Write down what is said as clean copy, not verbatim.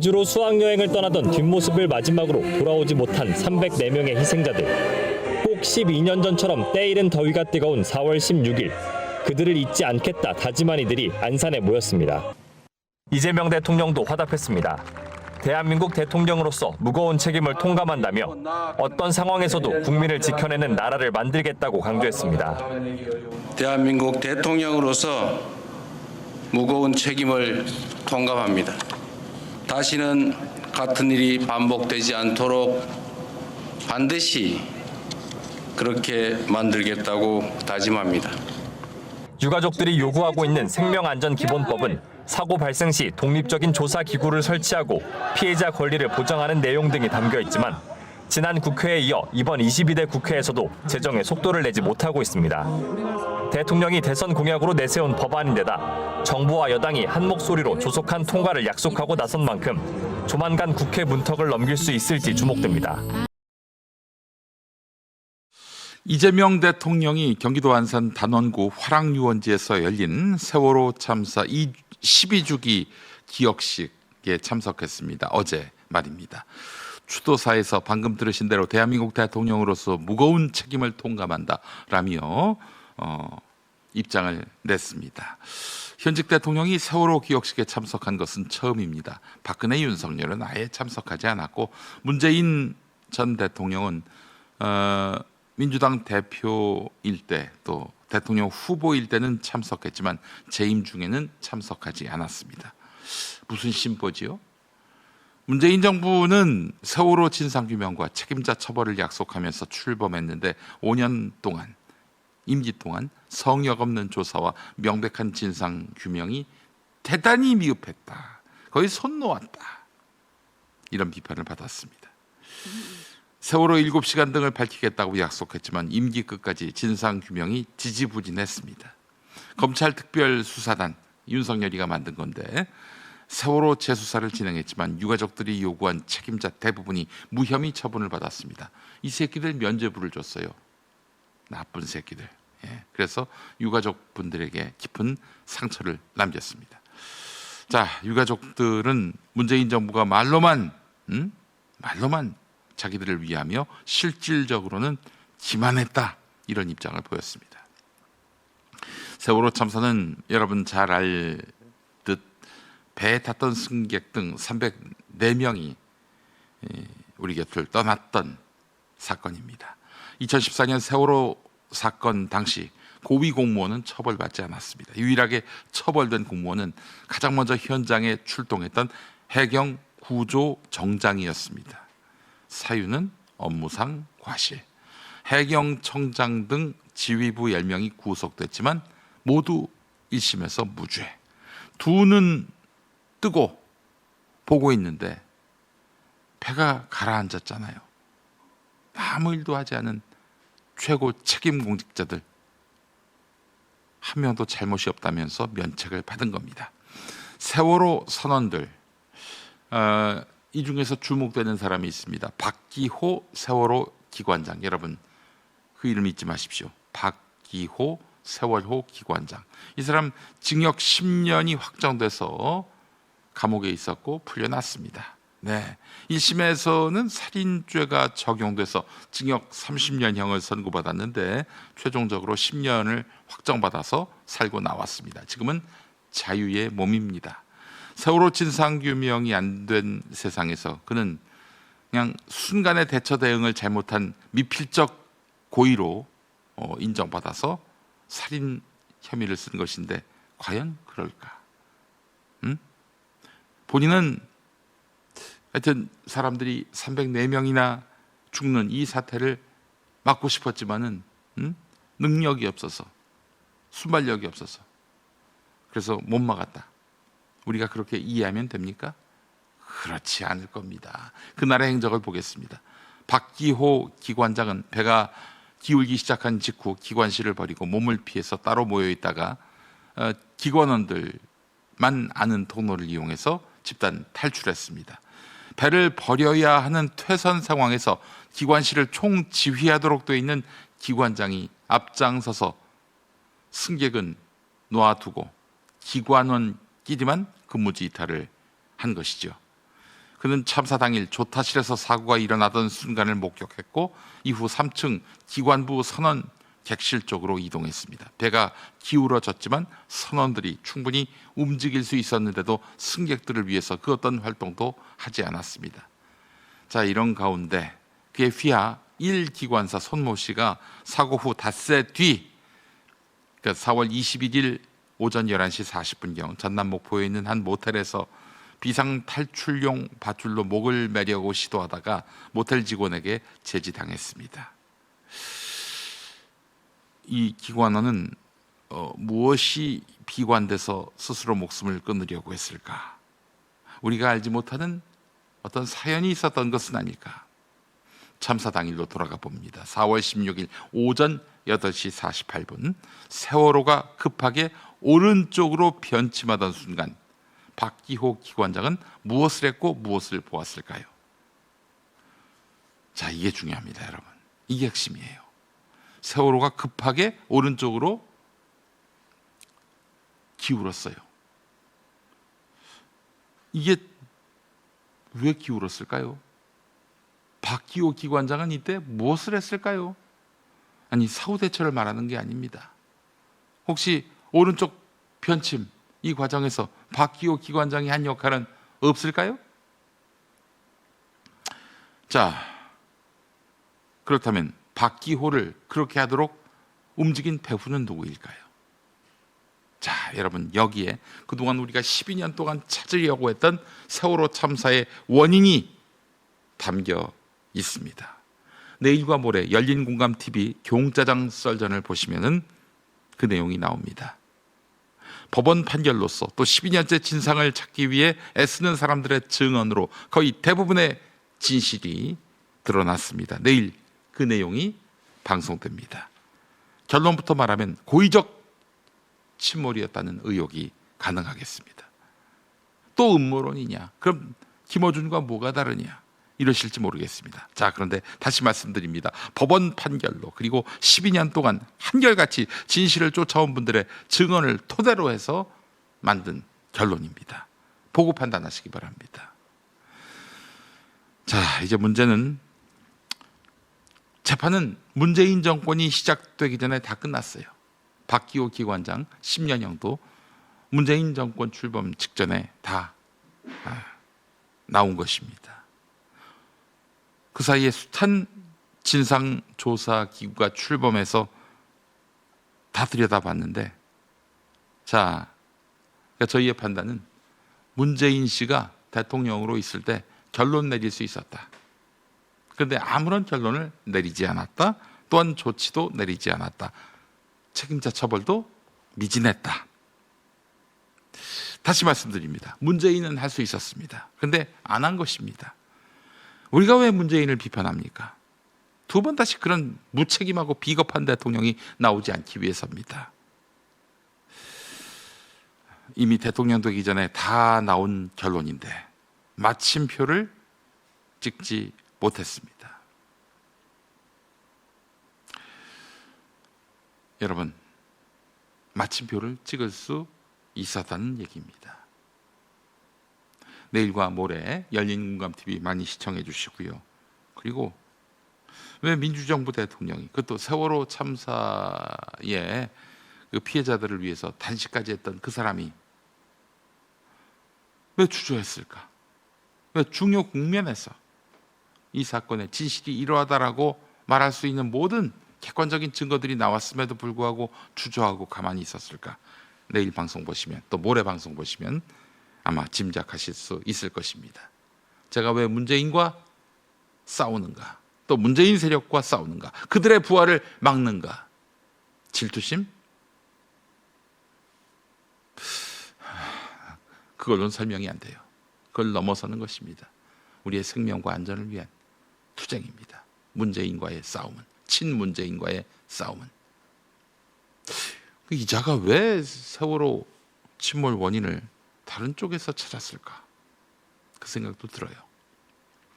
제주로 수학여행을 떠나던 뒷모습을 마지막으로 돌아오지 못한 304명의 희생자들. 꼭 12년 전처럼 때이른 더위가 뜨거운 4월 16일. 그들을 잊지 않겠다 다짐한 이들이 안산에 모였습니다. 이재명 대통령도 화답했습니다. 대한민국 대통령으로서 무거운 책임을 통감한다며 어떤 상황에서도 국민을 지켜내는 나라를 만들겠다고 강조했습니다. 대한민국 대통령으로서 무거운 책임을 통감합니다. 다시는 같은 일이 반복되지 않도록 반드시 그렇게 만들겠다고 다짐합니다. 유가족들이 요구하고 있는 생명안전기본법은 사고 발생 시 독립적인 조사 기구를 설치하고 피해자 권리를 보장하는 내용 등이 담겨 있지만 지난 국회에 이어 이번 22대 국회에서도 제정에 속도를 내지 못하고 있습니다. 대통령이 대선 공약으로 내세운 법안인데다 정부와 여당이 한 목소리로 조속한 통과를 약속하고 나선 만큼 조만간 국회 문턱을 넘길 수 있을지 주목됩니다. 이재명 대통령이 경기도 안산 단원구 화랑유원지에서 열린 세월호 참사 12주기 기억식에 참석했습니다. 어제 말입니다. 추도사에서 방금 들으신 대로 대한민국 대통령으로서 무거운 책임을 통감한다라며 입장을 냈습니다. 현직 대통령이 세월호 기억식에 참석한 것은 처음입니다. 박근혜, 윤석열은 아예 참석하지 않았고 문재인 전 대통령은 민주당 대표일 때 또 대통령 후보일 때는 참석했지만 재임 중에는 참석하지 않았습니다. 무슨 심보지요? 문재인 정부는 세월호 진상규명과 책임자 처벌을 약속하면서 출범했는데 5년 동안, 임기 동안 성역 없는 조사와 명백한 진상규명이 대단히 미흡했다. 거의 손 놓았다. 이런 비판을 받았습니다. 세월호 7시간 등을 밝히겠다고 약속했지만 임기 끝까지 진상규명이 지지부진했습니다. 검찰특별수사단 윤석열이가 만든 건데 세월호 재수사를 진행했지만 유가족들이 요구한 책임자 대부분이 무혐의 처분을 받았습니다. 이 새끼들 면죄부를 줬어요. 나쁜 새끼들. 그래서 유가족분들에게 깊은 상처를 남겼습니다. 자, 유가족들은 문재인 정부가 말로만 자기들을 위하며 실질적으로는 기만했다, 이런 입장을 보였습니다. 세월호 참사는 여러분 잘 알듯 배에 탔던 승객 등 304명이 우리 곁을 떠났던 사건입니다. 2014년 세월호 사건 당시 고위 공무원은 처벌받지 않았습니다. 유일하게 처벌된 공무원은 가장 먼저 현장에 출동했던 해경 구조 정장이었습니다. 사유는 업무상 과실. 해경청장 등 지휘부 10명이 구속됐지만 모두 1심에서 무죄. 두 눈 뜨고 보고 있는데 배가 가라앉았잖아요. 아무 일도 하지 않은 최고 책임 공직자들 한 명도 잘못이 없다면서 면책을 받은 겁니다. 세월호 선원들, 이 중에서 주목되는 사람이 있습니다. 박기호 세월호 기관장. 여러분 그 이름 잊지 마십시오. 박기호 세월호 기관장. 이 사람 징역 10년이 확정돼서 감옥에 있었고 풀려났습니다. 네, 1심에서는 살인죄가 적용돼서 징역 30년형을 선고받았는데 최종적으로 10년을 확정받아서 살고 나왔습니다. 지금은 자유의 몸입니다. 세월호 진상규명이 안 된 세상에서 그는 그냥 순간의 대처 대응을 잘못한 미필적 고의로 인정받아서 살인 혐의를 쓴 것인데 과연 그럴까? 본인은 하여튼 사람들이 304명이나 죽는 이 사태를 막고 싶었지만은 능력이 없어서, 순발력이 없어서 그래서 못 막았다. 우리가 그렇게 이해하면 됩니까? 그렇지 않을 겁니다. 그날의 행적을 보겠습니다. 박기호 기관장은 배가 기울기 시작한 직후 기관실을 버리고 몸을 피해서 따로 모여 있다가 기관원들만 아는 통로를 이용해서 집단 탈출했습니다. 배를 버려야 하는 퇴선 상황에서 기관실을 총지휘하도록 되어 있는 기관장이 앞장서서 승객은 놓아두고 기관원끼리만 근무지 이탈을 한 것이죠. 그는 참사 당일 조타실에서 사고가 일어나던 순간을 목격했고 이후 3층 기관부 선원 객실 쪽으로 이동했습니다. 배가 기울어졌지만 선원들이 충분히 움직일 수 있었는데도 승객들을 위해서 그 어떤 활동도 하지 않았습니다. 자, 이런 가운데 그의 휘하 1기관사 손모 씨가 사고 후 닷새 뒤 그러니까 4월 21일 오전 11시 40분경 전남 목포에 있는 한 모텔에서 비상 탈출용 밧줄로 목을 매려고 시도하다가 모텔 직원에게 제지당했습니다. 이 기관원은 무엇이 비관돼서 스스로 목숨을 끊으려고 했을까? 우리가 알지 못하는 어떤 사연이 있었던 것은 아닐까? 참사 당일로 돌아가 봅니다. 4월 16일 오전 8시 48분 세월호가 급하게 오른쪽으로 변침하던 순간 박기호 기관장은 무엇을 했고 무엇을 보았을까요? 자, 이게 중요합니다, 여러분. 이게 핵심이에요. 세월호가 급하게 오른쪽으로 기울었어요. 이게 왜 기울었을까요? 박기호 기관장은 이때 무엇을 했을까요? 아니, 사후 대처를 말하는 게 아닙니다. 혹시 오른쪽 변침 이 과정에서 박기호 기관장이 한 역할은 없을까요? 자, 그렇다면 박기호를 그렇게 하도록 움직인 배후는 누구일까요? 자, 여러분, 여기에 그동안 우리가 12년 동안 찾으려고 했던 세월호 참사의 원인이 담겨 있습니다. 내일과 모레 열린공감TV 교웅짜장 썰전을 보시면은 그 내용이 나옵니다. 법원 판결로서 또 12년째 진상을 찾기 위해 애쓰는 사람들의 증언으로 거의 대부분의 진실이 드러났습니다. 내일 그 내용이 방송됩니다. 결론부터 말하면 고의적 침몰이었다는 의혹이 가능하겠습니다. 또 음모론이냐? 그럼 김어준과 뭐가 다르냐? 이러실지 모르겠습니다. 자, 그런데 다시 말씀드립니다. 법원 판결로 그리고 12년 동안 한결같이 진실을 쫓아온 분들의 증언을 토대로 해서 만든 결론입니다. 보고 판단하시기 바랍니다. 자, 이제 문제는 재판은 문재인 정권이 시작되기 전에 다 끝났어요. 박기호 기관장 10년형도 문재인 정권 출범 직전에 다 나온 것입니다. 그 사이에 숱한 진상조사기구가 출범해서 다 들여다봤는데, 자, 그러니까 저희의 판단은 문재인 씨가 대통령으로 있을 때 결론 내릴 수 있었다. 그런데 아무런 결론을 내리지 않았다. 또한 조치도 내리지 않았다. 책임자 처벌도 미진했다. 다시 말씀드립니다. 문재인은 할 수 있었습니다. 그런데 안 한 것입니다. 우리가 왜 문재인을 비판합니까? 두 번 다시 그런 무책임하고 비겁한 대통령이 나오지 않기 위해서입니다. 이미 대통령 되기 전에 다 나온 결론인데 마침표를 찍지 못했습니다. 여러분, 마침표를 찍을 수 있었다는 얘기입니다. 내일과 모레 열린공감TV 많이 시청해 주시고요. 그리고 왜 민주정부 대통령이 그것도 세월호 참사의 그 피해자들을 위해서 단식까지 했던 그 사람이 왜 주저했을까? 왜 중요 국면에서 이 사건의 진실이 이러하다라고 말할 수 있는 모든 객관적인 증거들이 나왔음에도 불구하고 주저하고 가만히 있었을까? 내일 방송 보시면 또 모레 방송 보시면 아마 짐작하실 수 있을 것입니다. 제가 왜 문재인과 싸우는가? 또 문재인 세력과 싸우는가? 그들의 부활을 막는가? 질투심? 그걸로는 설명이 안 돼요. 그걸 넘어서는 것입니다. 우리의 생명과 안전을 위한 투쟁입니다. 문재인과의 싸움은, 친문재인과의 싸움은. 이자가 왜 세월호 침몰 원인을 다른 쪽에서 찾았을까? 그 생각도 들어요.